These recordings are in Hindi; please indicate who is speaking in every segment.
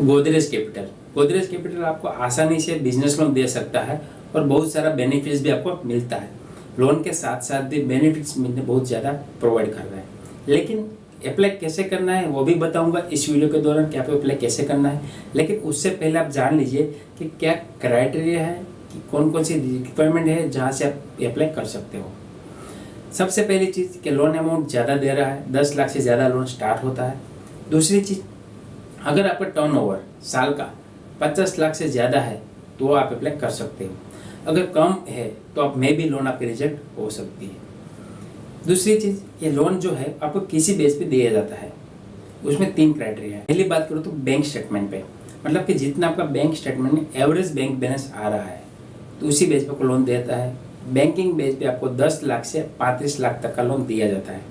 Speaker 1: गोदरेज कैपिटल आपको आसानी से बिजनेस लोन दे सकता है और बहुत सारा बेनिफिट्स भी आपको मिलता है। लोन के साथ साथ भी बेनिफिट्स मिलने बहुत ज़्यादा प्रोवाइड कर रहा है। लेकिन अप्लाई कैसे करना है वो भी बताऊंगा इस वीडियो के दौरान कि आपको अप्लाई कैसे करना है। लेकिन उससे पहले आप जान लीजिए कि क्या क्राइटेरिया है, कि कौन कौन सी रिक्वायरमेंट है जहाँ से आप अप्लाई कर सकते हो। सबसे पहली चीज़ कि लोन अमाउंट ज़्यादा दे रहा है, 10 लाख से ज़्यादा लोन स्टार्ट होता है। दूसरी चीज़, अगर आपका टर्नओवर साल का 50 लाख से ज़्यादा है तो आप अप्लाई कर सकते हो। अगर कम है तो आप में भी लोन आपकी रिजेक्ट हो सकती है। दूसरी चीज़, ये लोन जो है आपको किसी बेस पे दिया जाता है, उसमें 3 क्राइटेरिया है। पहली बात करूँ तो बैंक स्टेटमेंट पे, मतलब कि जितना आपका बैंक स्टेटमेंट में एवरेज बैंक बैलेंस आ रहा है तो उसी बेस पे आपको लोन देता है। बैंकिंग बेस पे आपको 10 लाख से 35 लाख तक का लोन दिया जाता है।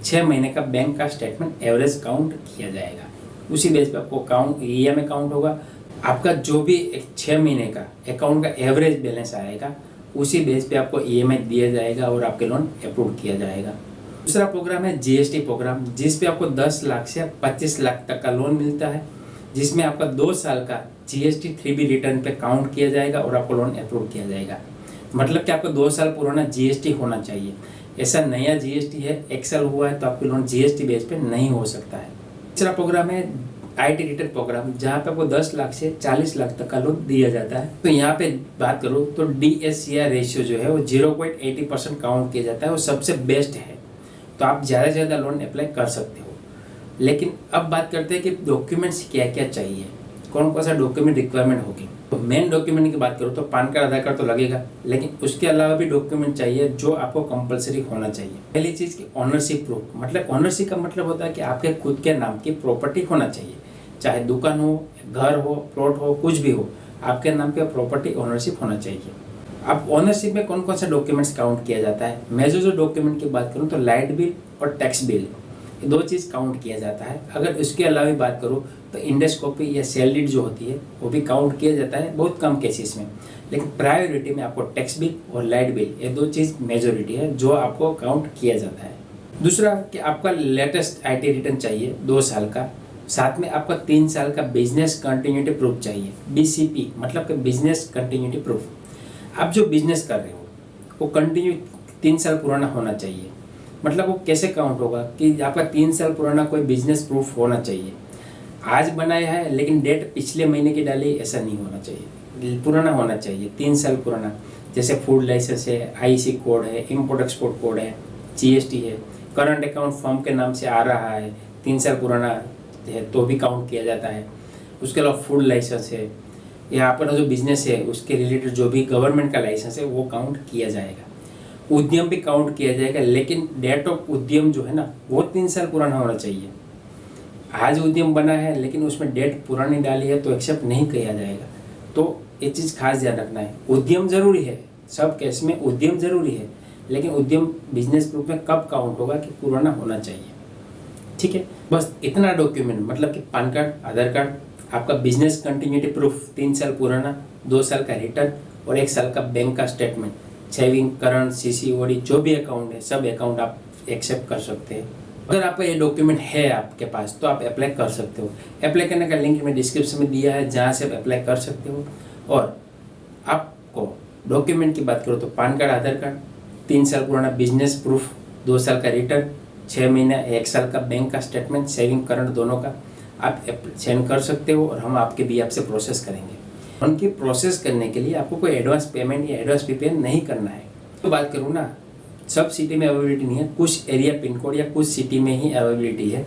Speaker 1: 6 महीने का बैंक का स्टेटमेंट एवरेज काउंट किया जाएगा, उसी बेस पे आपको EMI काउंट होगा। आपका जो भी 6 महीने का अकाउंट का एवरेज बैलेंस आएगा उसी बेस पे आपको EMI दिया जाएगा और आपके लोन अप्रूव किया जाएगा। दूसरा प्रोग्राम है GST प्रोग्राम, जिस पे आपको 10 लाख से 25 लाख तक का लोन मिलता है, जिसमें आपका 2 साल का GST 3B रिटर्न पे काउंट किया जाएगा और आपको लोन अप्रूव किया जाएगा। मतलब कि आपको 2 साल पुराना GST होना चाहिए। ऐसा नया GST है, 1 साल हुआ है तो आपके लोन GST बेस पे नहीं हो सकता है। तीसरा प्रोग्राम है IT रिटर्न प्रोग्राम, जहाँ पे आपको 10 लाख से 40 लाख तक का लोन दिया जाता है। तो यहाँ पे बात करूँ तो DSCR रेशियो जो है वो 0.80% काउंट किया जाता है, वो सबसे बेस्ट है। तो आप ज़्यादा से ज़्यादा लोन अप्लाई कर सकते हो। लेकिन अब बात करते हैं कि डॉक्यूमेंट्स क्या क्या चाहिए, कौन कौन सा डॉक्यूमेंट रिक्वायरमेंट होगी। तो मेन डॉक्यूमेंट की बात करूँ तो पैन कार्ड, आधार कार्ड तो लगेगा, लेकिन उसके अलावा भी डॉक्यूमेंट चाहिए जो आपको कंपलसरी होना चाहिए। पहली चीज़ की ओनरशिप प्रूफ, मतलब ओनरशिप का मतलब होता है कि आपके खुद के नाम की प्रॉपर्टी होना चाहिए, चाहे दुकान हो, घर हो, प्लॉट हो, कुछ भी हो, आपके नाम पे प्रॉपर्टी ओनरशिप होना चाहिए। अब ओनरशिप में कौन कौन सा डॉक्यूमेंट्स काउंट किया जाता है, मैं जो डॉक्यूमेंट की बात करूँ तो लाइट बिल और टैक्स बिल, ये 2 चीज़ काउंट किया जाता है। अगर उसके अलावा भी बात करूँ तो इंडेक्स कॉपी या सेल डीड जो होती है वो भी काउंट किया जाता है, बहुत कम केसेस में। लेकिन प्रायोरिटी में आपको टैक्स बिल और लाइट बिल, ये 2 चीज़ मेजोरिटी है जो आपको काउंट किया जाता है। दूसरा कि आपका लेटेस्ट IT रिटर्न चाहिए 2 साल का, साथ में आपका 3 साल का बिजनेस कंटिन्यूटी प्रूफ चाहिए, BCP मतलब कि बिजनेस कंटिन्यूटी प्रूफ। आप जो बिजनेस कर रहे हो वो कंटिन्यू 3 साल पुराना होना चाहिए। मतलब वो कैसे काउंट होगा कि आपका 3 साल पुराना कोई बिजनेस प्रूफ होना चाहिए। आज बनाया है लेकिन डेट पिछले महीने की डाली, ऐसा नहीं होना चाहिए, पुराना होना चाहिए, 3 साल पुराना। जैसे फूड लाइसेंस है, IC कोड है, इम्पोर्ट एक्सपोर्ट कोड है, GST है, करंट अकाउंट फर्म के नाम से आ रहा है, 3 साल पुराना है तो भी काउंट किया जाता है। उसके अलावा फूड लाइसेंस है, या अपना जो बिजनेस है उसके रिलेटेड जो भी गवर्नमेंट का लाइसेंस है वो काउंट किया जाएगा। उद्यम भी काउंट किया जाएगा, लेकिन डेट ऑफ उद्यम जो है ना वो 3 साल पुराना होना चाहिए। आज उद्यम बना है लेकिन उसमें डेट पुरानी डाली है तो एक्सेप्ट नहीं किया जाएगा। तो ये चीज़ खास ध्यान रखना है। उद्यम जरूरी है, सब केस में उद्यम जरूरी है, लेकिन उद्यम बिजनेस प्रूफ में कब काउंट होगा कि पुराना होना चाहिए। ठीक है, बस इतना डॉक्यूमेंट, मतलब कि पैन कार्ड, आधार कार्ड, आपका बिजनेस कंटिन्यूटी प्रूफ 3 साल पुराना, 2 साल का रिटर्न और 1 साल का बैंक का स्टेटमेंट, सेविंग, करंट, CCOD, जो भी अकाउंट है सब अकाउंट आप एक्सेप्ट कर सकते हैं। अगर आपका ये डॉक्यूमेंट है आपके पास तो आप अप्लाई कर सकते हो। अप्लाई करने का लिंक मैं डिस्क्रिप्शन में दिया है, जहाँ से आप अप्लाई कर सकते हो। और आपको डॉक्यूमेंट की बात करो तो पैन कार्ड, आधार कार्ड, 3 साल पुराना बिजनेस प्रूफ, 2 साल का रिटर्न, 6 महीना 1 साल का बैंक का स्टेटमेंट, सेविंग, करंट दोनों का आप सेंड कर सकते हो और हम आपके भी आपसे प्रोसेस करेंगे। उनकी प्रोसेस करने के लिए आपको कोई एडवांस पेमेंट या एडवांस प्रीपेड नहीं करना है। तो बात करूँ ना, सब सिटी में अवेलेबिलिटी नहीं है, कुछ एरिया पिन कोड या कुछ सिटी में ही अवेलेबिलिटी है।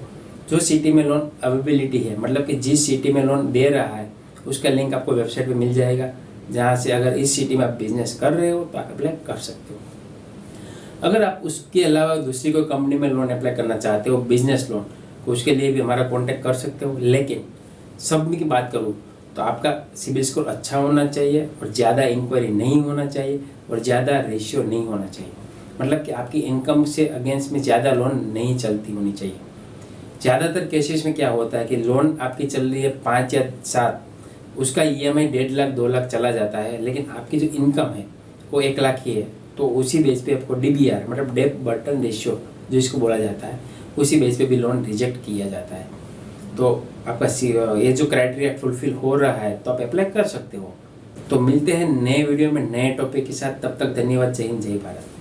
Speaker 1: जो सिटी में लोन अवेलेबिलिटी है, मतलब कि जिस सिटी में लोन दे रहा है उसका लिंक आपको वेबसाइट पे मिल जाएगा, जहाँ से अगर इस सिटी में आप बिजनेस कर रहे हो तो आप अप्लाई कर सकते हो। अगर आप उसके अलावा दूसरी कोई कंपनी में लोन अप्लाई करना चाहते हो, बिजनेस लोन, तो उसके लिए भी हमारा कॉन्टैक्ट कर सकते हो। लेकिन सब की बात करूँ तो आपका सिबिल स्कोर अच्छा होना चाहिए और ज़्यादा इंक्वायरी नहीं होना चाहिए और ज़्यादा रेशियो नहीं होना चाहिए। मतलब कि आपकी इनकम से अगेंस्ट में ज़्यादा लोन नहीं चलती होनी चाहिए। ज़्यादातर केसेस में क्या होता है कि लोन आपकी चल रही है 5 या 7, उसका EMI 1.5 लाख 2 लाख चला जाता है, लेकिन आपकी जो इनकम है वो 1 लाख ही है, तो उसी बेस पे आपको DBR मतलब डेट बर्डन रेशियो जो इसको बोला जाता है, उसी बेस पे भी लोन रिजेक्ट किया जाता है। तो आपका ये जो क्राइटेरिया फुलफिल हो रहा है तो आप अप्लाई कर सकते हो। तो मिलते हैं नए वीडियो में नए टॉपिक के साथ, तब तक धन्यवाद। जय हिंद, जय भारत।